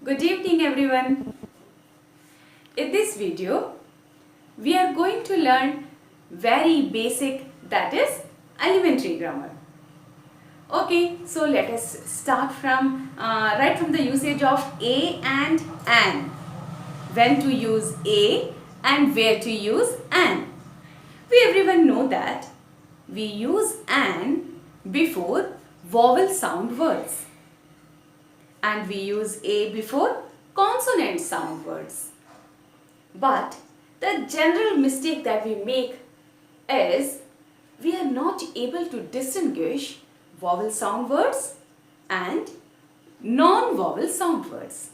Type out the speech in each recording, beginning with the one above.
Good evening everyone. In this video, we are going to learn very basic, that is elementary grammar. Okay, so let us start from right from the usage of a and an. When to use a and where to use an. We everyone know that we use an before vowel sound words. And we use a before consonant sound words. But the general mistake that we make is we are not able to distinguish vowel sound words and non-vowel sound words.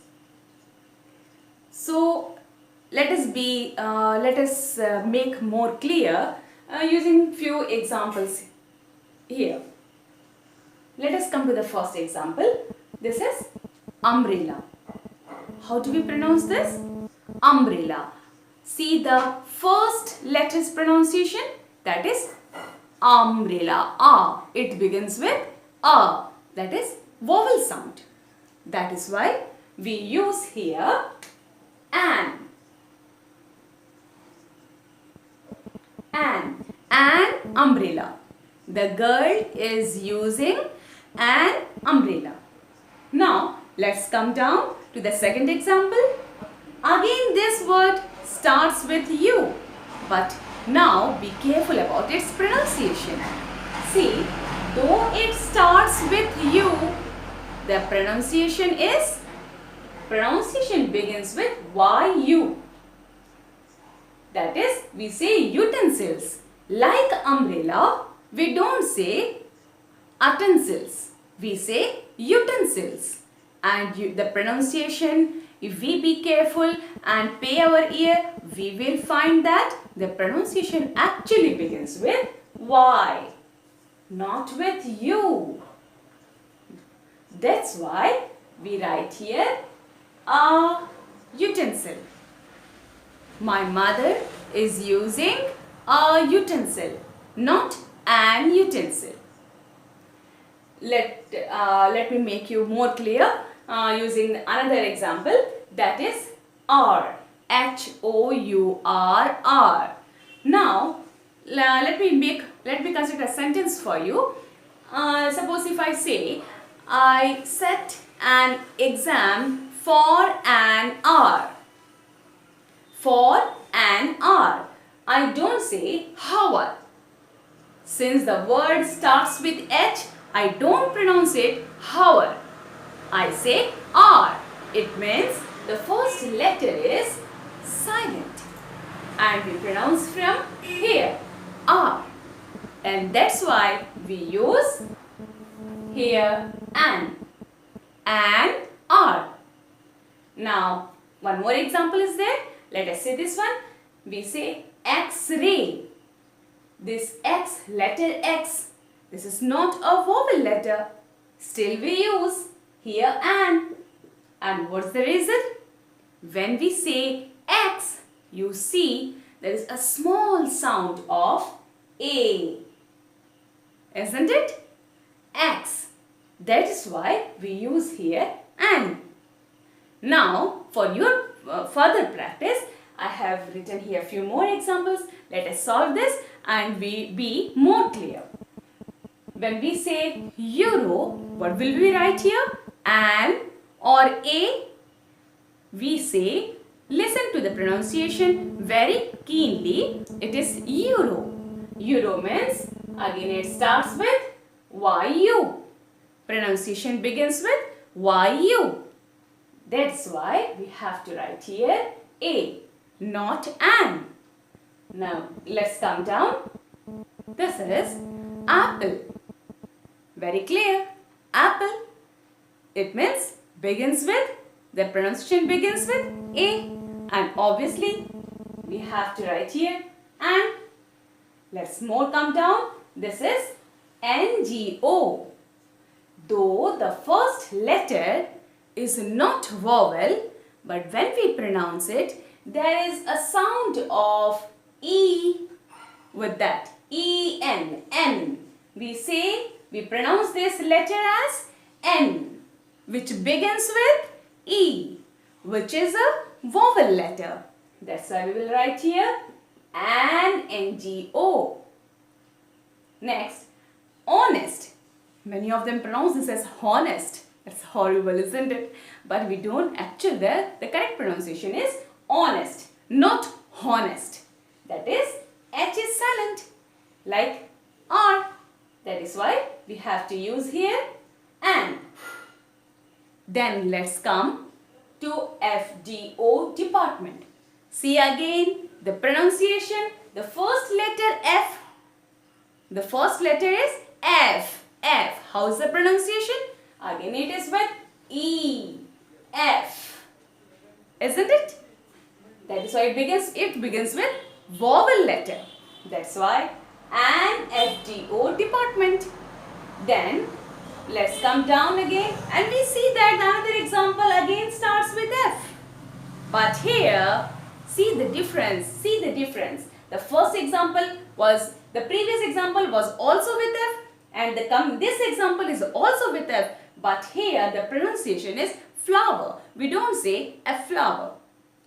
So let us make more clear using few examples here. Let us come to the first example. This is umbrella. How do we pronounce this? Umbrella. See the first letter's pronunciation, that is umbrella. A. It begins with a, that is vowel sound. That is why we use here an. An umbrella. The girl is using an umbrella. Now, let's come down to the second example. Again, this word starts with U, but now be careful about its pronunciation. See, though it starts with U, the pronunciation begins with YU. That is, we say utensils. Like umbrella, we don't say utensils. We say utensils. And the pronunciation, if we be careful and pay our ear, we will find that the pronunciation actually begins with Y, not with U. That's why we write here a utensil. My mother is using a utensil, not an utensil. Let me make you more clear using another example, that is R. H-O-U-R-R. Now, let me consider a sentence for you. Suppose if I say, I set an exam for an hour. For an hour. I don't say hour. Since the word starts with H, I don't pronounce it hour. I say R. It means the first letter is silent. And we pronounce from here, R. And that's why we use here an R. Now, one more example is there. Let us say this one. We say X-ray. This X, letter X, this is not a vowel letter. Still we use here an. And what's the reason? When we say X, you see there is a small sound of A. Isn't it? X. That is why we use here an. Now, for your further practice, I have written here a few more examples. Let us solve this and we be more clear. When we say euro, what will we write here? An or a? We say, listen to the pronunciation very keenly. It is euro. Euro means, again it starts with YU. Pronunciation begins with YU. That's why we have to write here a, not an. Now, let's come down. This is apple. Very clear. Apple. It means begins with, the pronunciation begins with A. And obviously, we have to write here and. Let's more come down. This is NGO. Though the first letter is not vowel, but when we pronounce it, there is a sound of E with that. E-N, N. We pronounce this letter as N, which begins with E. which is a vowel letter. That's why we will write here N-N-G-O. Next, honest. Many of them pronounce this as honest. It's horrible, isn't it? But we don't actually, the correct pronunciation is honest, not honest. That is, H is silent, like R. That is why we have to use here N. Then let's come to FDO department. See again the pronunciation. The first letter F. The first letter is F. F. How is the pronunciation? Again it is with E. F. Isn't it? That is why it begins with vowel letter. That's why an FDO department. Then let's come down again and we see that another example again starts with F. But here, see the difference. See the difference. The previous example was also with F, and this example is also with F. But here the pronunciation is flower. We don't say a flower.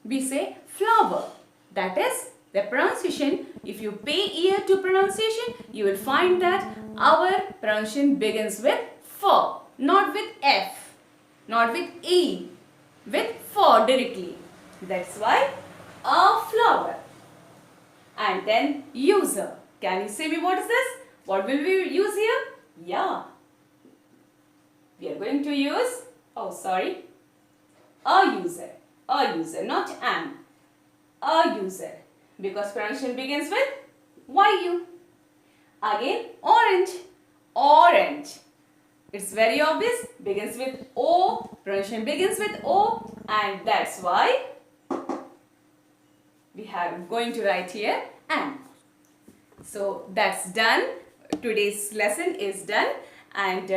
We say flower. That is the pronunciation. If you pay ear to pronunciation, you will find that our pronunciation begins with F, not with F, not with E, with F directly. That's why a flower. And then user. Can you say me what is this? What will we use here? Yeah. We are going to use, a user. A user, not an. A user. Because pronunciation begins with YU. Again, orange. Orange. It's very obvious. Begins with O. Pronunciation begins with O. And that's why we are going to write here an. So that's done. Today's lesson is done. And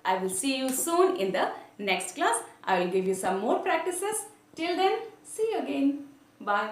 I will see you soon in the next class. I will give you some more practices. Till then, see you again. Bye.